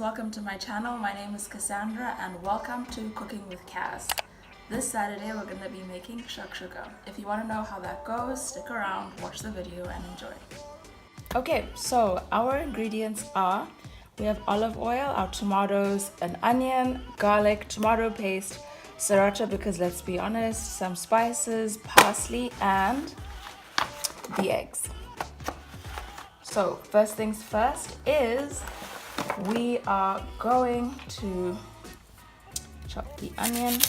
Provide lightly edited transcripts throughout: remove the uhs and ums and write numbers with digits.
Welcome to my channel. My name is Cassandra and welcome to Cooking with Cass. This Saturday we're going to be making shakshuka. If you want to know how that goes, stick around, watch the video and enjoy. Okay, so our ingredients are, we have olive oil, our tomatoes, an onion, garlic, tomato paste, sriracha because let's be honest, some spices, parsley and the eggs. So first things first is we are going to chop the onion.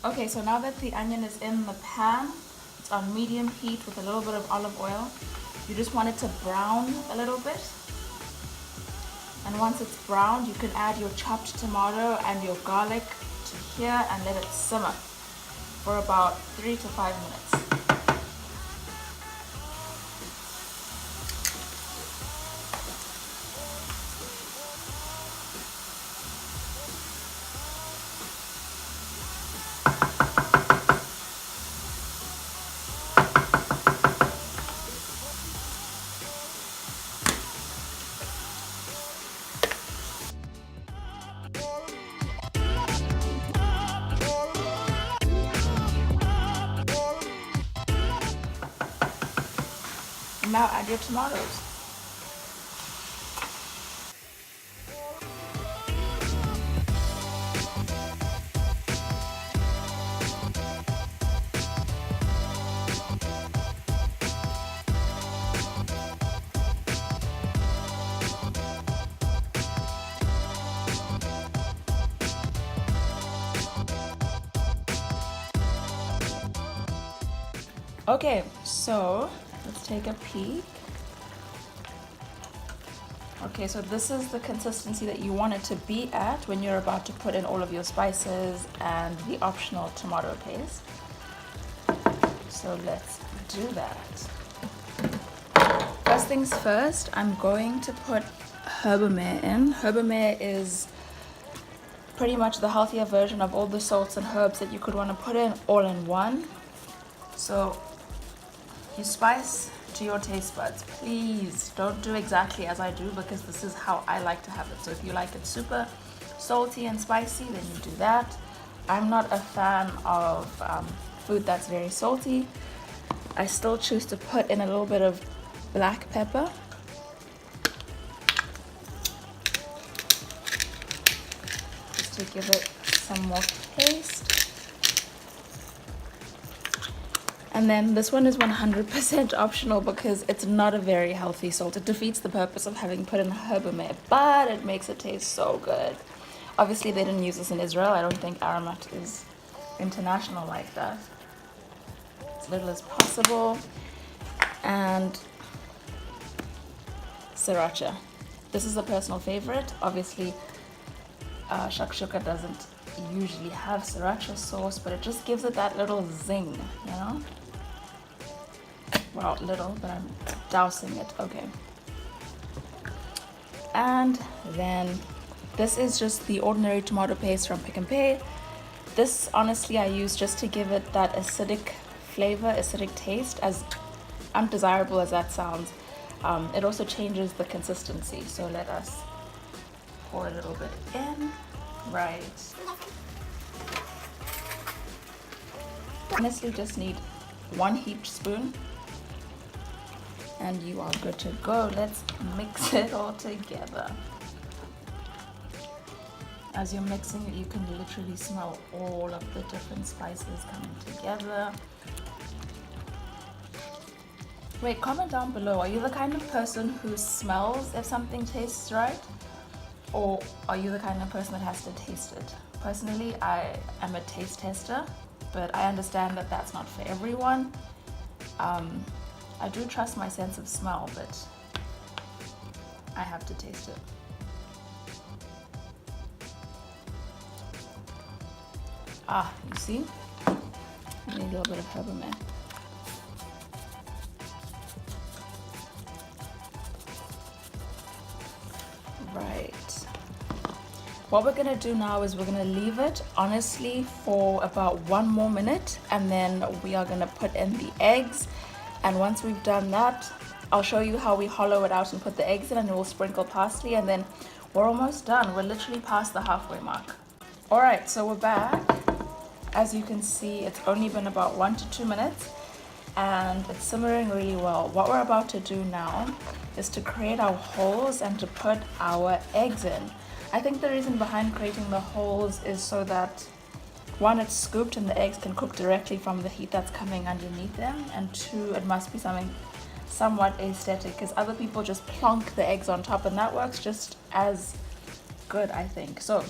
Okay, so now that the onion is in the pan, it's on medium heat with a little bit of olive oil. You just want it to brown a little bit. And once it's browned, you can add your chopped tomato and your garlic to here and let it simmer for about 3 to 5 minutes. And now add your tomatoes. Okay, so let's take a peek. Okay, so this is the consistency that you want it to be at when you're about to put in all of your spices and the optional tomato paste. So let's do that. First things first, I'm going to put herbamare in. Herbamare is pretty much the healthier version of all the salts and herbs that you could want to put in all in one. So you spice to your taste buds. Please don't do exactly as I do because this is how I like to have it. So if you like it super salty and spicy, then you do that. I'm not a fan of food that's very salty. I still choose to put in a little bit of black pepper. Just to give it some more taste. And then this one is 100% optional because it's not a very healthy salt. It defeats the purpose of having put in herbamare, but it makes it taste so good. Obviously, they didn't use this in Israel. I don't think aromat is international like that. As little as possible. And sriracha. This is a personal favorite. Obviously, shakshuka doesn't usually have sriracha sauce, but it just gives it that little zing, you know? Well, little, but I'm dousing it. Okay. And then this is just the ordinary tomato paste from Pick and Pay. This, honestly, I use just to give it that acidic flavor, acidic taste, as undesirable as that sounds. It also changes the consistency. So let us pour a little bit in. Right. Honestly, just need 1 heaped spoon and you are good to go. Let's mix it all together. As you're mixing it, you can literally smell all of the different spices coming together. Wait, comment down below. Are you the kind of person who smells if something tastes right? Or are you the kind of person that has to taste it? Personally, I am a taste tester, but I understand that that's not for everyone. I do trust my sense of smell, but I have to taste it. Ah, you see? Maybe a little bit of herbamare. Right. What we're gonna do now is we're gonna leave it honestly for about 1 more minute, and then we are gonna put in the eggs. And once we've done that, I'll show you how we hollow it out and put the eggs in, and we'll sprinkle parsley, and then we're almost done. We're literally past the halfway mark. All right, so we're back. As you can see, it's only been about 1 to 2 minutes and it's simmering really well. What we're about to do now is to create our holes and to put our eggs in. I think the reason behind creating the holes is so that 1, it's scooped and the eggs can cook directly from the heat that's coming underneath them, and 2, it must be something somewhat aesthetic because other people just plonk the eggs on top and that works just as good, I think. So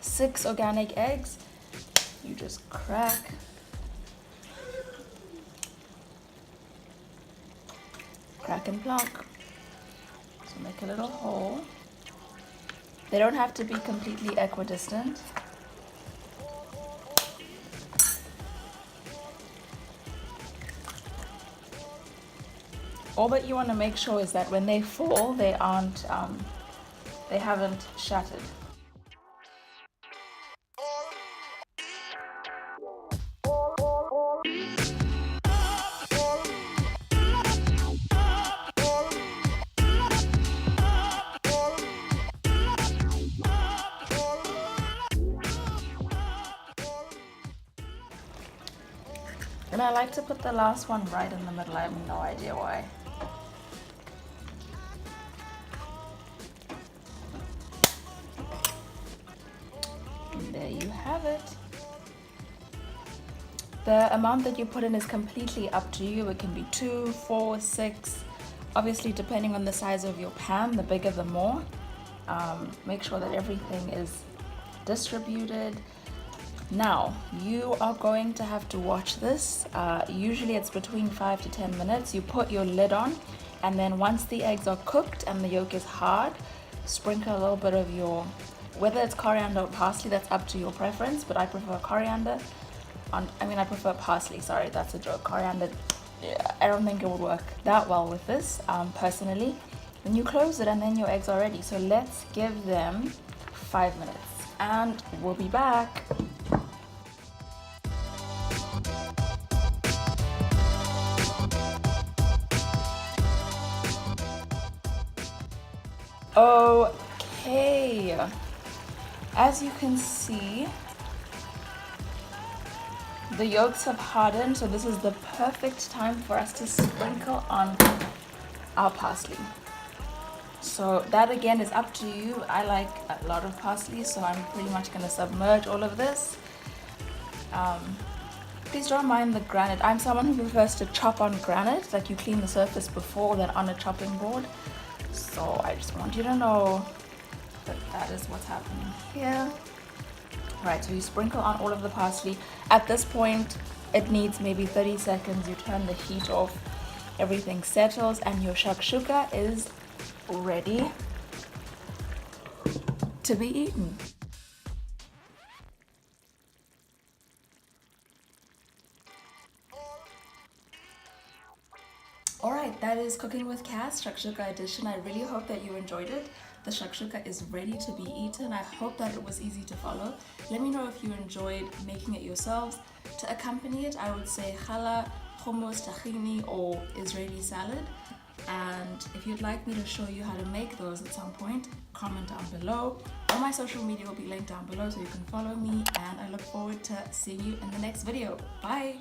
6 organic eggs, you just crack. Crack and plonk. So make a little hole. They don't have to be completely equidistant. All that you want to make sure is that when they fall, they aren't, they haven't shattered. And I like to put the last one right in the middle. I have no idea why. And there you have it. The amount that you put in is completely up to you. It can be 2, 4, 6. Obviously, depending on the size of your pan, the bigger the more. Make sure that everything is distributed. Now, you are going to have to watch this. Usually it's between 5 to 10 minutes. You put your lid on, and then once the eggs are cooked and the yolk is hard, sprinkle a little bit of your, whether it's coriander or parsley, that's up to your preference, but I prefer coriander. I prefer parsley, sorry, that's a joke. Coriander, yeah, I don't think it would work that well with this, personally. Then you close it and then your eggs are ready. So let's give them 5 minutes and we'll be back. Okay, as you can see, the yolks have hardened, so this is the perfect time for us to sprinkle on our parsley. So that again is up to you. I like a lot of parsley, so I'm pretty much going to submerge all of this. Please don't mind the granite. I'm someone who prefers to chop on granite, like you clean the surface before than on a chopping board. So I just want you to know that that is what's happening here. Alright, so you sprinkle on all of the parsley. At this point, it needs maybe 30 seconds. You turn the heat off, everything settles, and your shakshuka is ready to be eaten. Alright, that is Cooking with Cass, Shakshuka edition. I really hope that you enjoyed it. The shakshuka is ready to be eaten. I hope that it was easy to follow. Let me know if you enjoyed making it yourselves. To accompany it, I would say challah, hummus, tahini, or Israeli salad. And if you'd like me to show you how to make those at some point, comment down below. All my social media will be linked down below so you can follow me, and I look forward to seeing you in the next video. Bye!